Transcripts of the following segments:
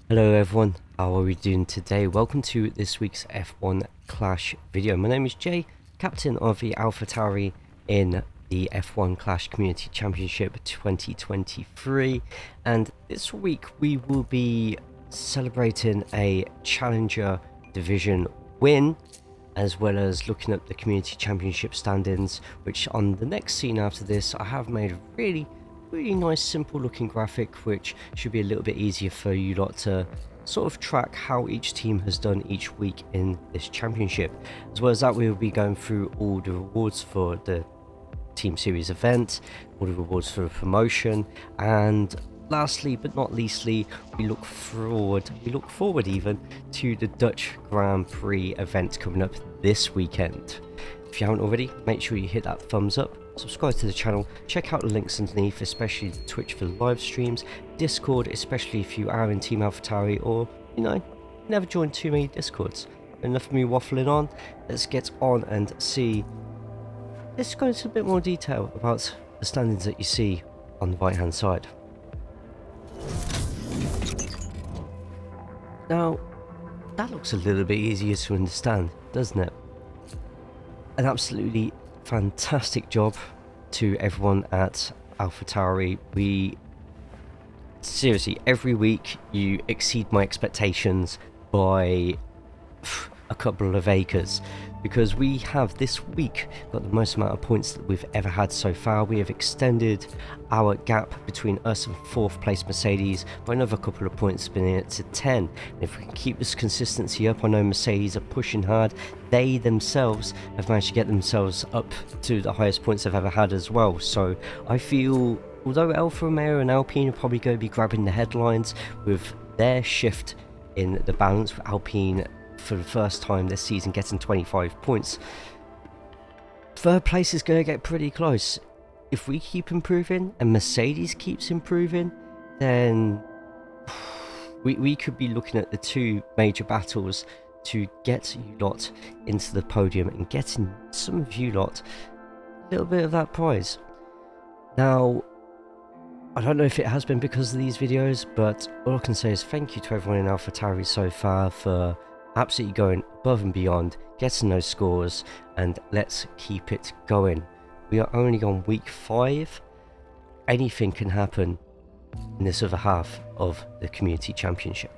Hello everyone, how are we doing today? Welcome to this week's F1 Clash video. My name is Jay, captain of the Alpha Tauri in the F1 Clash Community Championship 2023, and this week we will be celebrating a Challenger Division win, as well as looking at the Community Championship standings, which on the next scene after this I have made a really nice simple looking graphic which should be a little bit easier for you lot to sort of track how each team has done each week in this championship. As well as that, we will be going through all the rewards for the Team Series event, all the rewards for the promotion, and lastly but not leastly, we look forward even to the Dutch Grand Prix event coming up this weekend. If you haven't already, make sure you hit that thumbs up, subscribe to the channel, check out the links underneath, especially Twitch for live streams, Discord, especially if you are in Team Alpha Tauri, or never joined too many Discords. Enough of me waffling on, let's get on and see. Let's go into a bit more detail about the standings that you see on the right hand side. Now, that looks a little bit easier to understand, doesn't it? An absolutely fantastic job to everyone at Alpha Tauri. We seriously, every week you exceed my expectations by a couple of acres, because we have this week got the most amount of points that we've ever had so far. We have extended our gap between us and 4th place Mercedes by another couple of points, bringing it to 10. And if we can keep this consistency up, I know Mercedes are pushing hard. They themselves have managed to get themselves up to the highest points they've ever had as well. So I feel, although Alfa Romeo and Alpine are probably going to be grabbing the headlines with their shift in the balance, with Alpine for the first time this season getting 25 points, 3rd place is going to get pretty close. If we keep improving and Mercedes keeps improving, then we could be looking at the two major battles to get you lot into the podium and getting some of you lot a little bit of that prize. Now, I don't know if it has been because of these videos, but all I can say is thank you to everyone in Alpha Tauri so far for absolutely going above and beyond, getting those scores, and let's keep it going. We are only on week 5. Anything can happen in this other half of the Community Championship.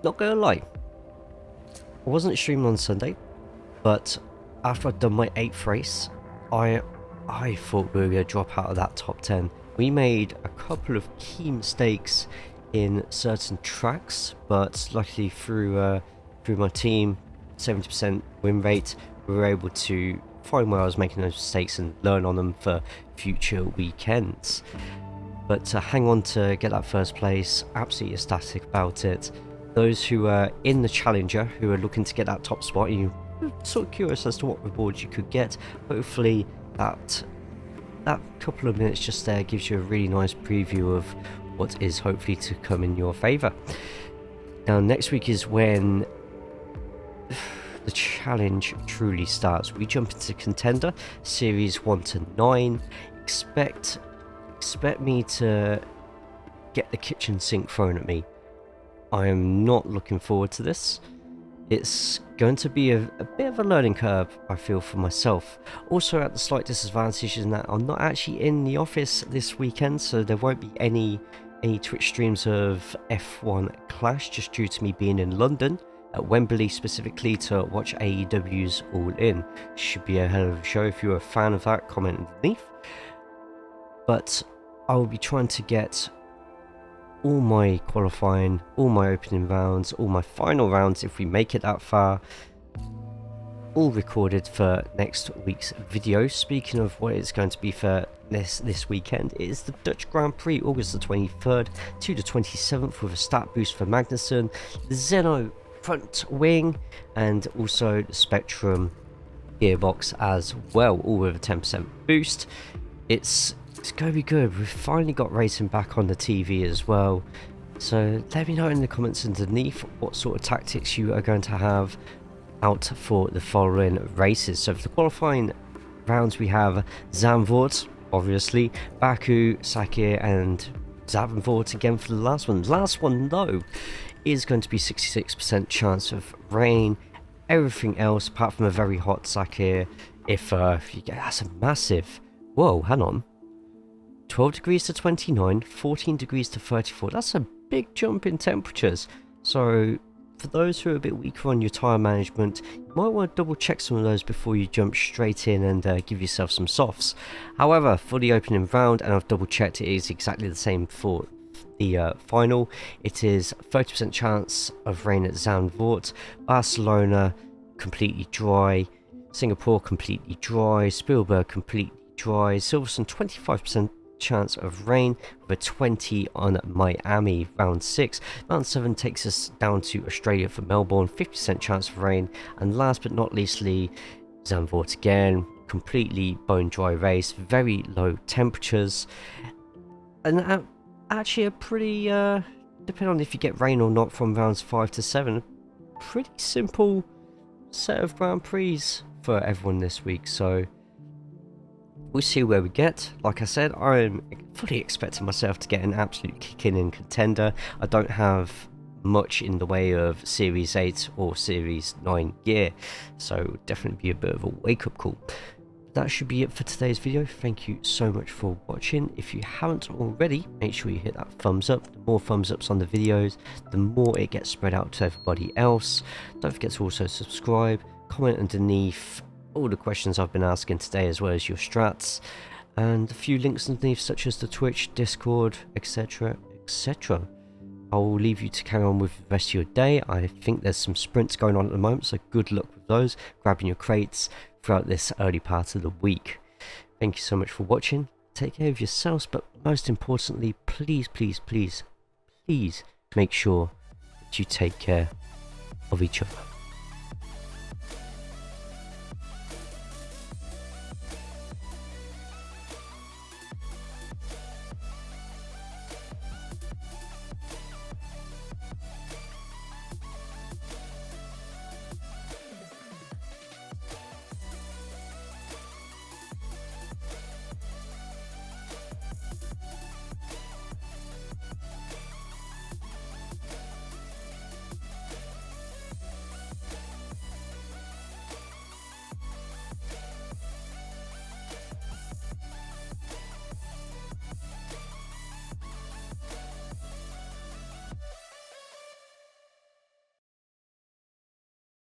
Not gonna lie, I wasn't streaming on Sunday, But after I'd done my 8th race, I thought we were going to drop out of that top 10. We made a couple of key mistakes in certain tracks, but luckily through my team, 70% win rate, we were able to find where I was making those mistakes and learn on them for future weekends. But to hang on to get that first place, absolutely ecstatic about it. Those who are in the Challenger, who are looking to get that top spot, you're sort of curious as to what rewards you could get. Hopefully that couple of minutes just there gives you a really nice preview of what is hopefully to come in your favour. Now next week is when the challenge truly starts. We jump into Contender, Series 1 to 9. Expect me to get the kitchen sink thrown at me. I am not looking forward to this. It's going to be a bit of a learning curve, I feel, for myself. Also at the slight disadvantage in that I'm not actually in the office this weekend, so there won't be any Twitch streams of F1 Clash, just due to me being in London, at Wembley specifically, to watch AEW's All In. Should be a hell of a show. If you're a fan of that, comment underneath. But I will be trying to get all my qualifying, all my opening rounds, all my final rounds, if we make it that far, all recorded for next week's video. Speaking of what it's going to be for this weekend, it is the Dutch Grand Prix, August the 23rd to the 27th, with a stat boost for Magnussen, the Zeno front wing, and also the Spectrum gearbox as well, all with a 10% boost. It's going to be good. We've finally got racing back on the TV as well. So let me know in the comments underneath what sort of tactics you are going to have out for the following races. So for the qualifying rounds, we have Zandvoort, obviously, Baku, Sakir, and Zandvoort again for the last one. Last one, though, is going to be 66% chance of rain. Everything else, apart from a very hot Sakir, if you get, that's a massive, whoa, hang on, 12 degrees to 29, 14 degrees to 34. That's a big jump in temperatures. So for those who are a bit weaker on your tyre management, you might want to double check some of those before you jump straight in and give yourself some softs. However, for the opening round, and I've double checked, it is exactly the same for the final. It is 30% chance of rain at Zandvoort, Barcelona completely dry, Singapore completely dry, Spielberg completely dry, Silverstone 25% chance of rain, with a 20 on Miami. Round 6, round 7 takes us down to Australia for Melbourne, 50% chance of rain, and last but not leastly, Zandvoort again, completely bone dry race, very low temperatures, and actually a pretty depending on if you get rain or not from rounds 5 to 7, pretty simple set of Grand Prix for everyone this week. So we'll see where we get. Like I said, I'm fully expecting myself to get an absolute kick in Contender. I don't have much in the way of Series 8 or Series 9 gear, so it would definitely be a bit of a wake-up call. That should be it for today's video. Thank you so much for watching. If you haven't already, make sure you hit that thumbs up. The more thumbs ups on the videos, the more it gets spread out to everybody else. Don't forget to also subscribe, comment underneath all the questions I've been asking today, as well as your strats, and a few links underneath, such as the Twitch, Discord, etc, etc. I'll leave you to carry on with the rest of your day. I think there's some sprints going on at the moment, so good luck with those, grabbing your crates throughout this early part of the week. Thank you so much for watching. Take care of yourselves, but most importantly, please, please, please, please make sure that you take care of each other.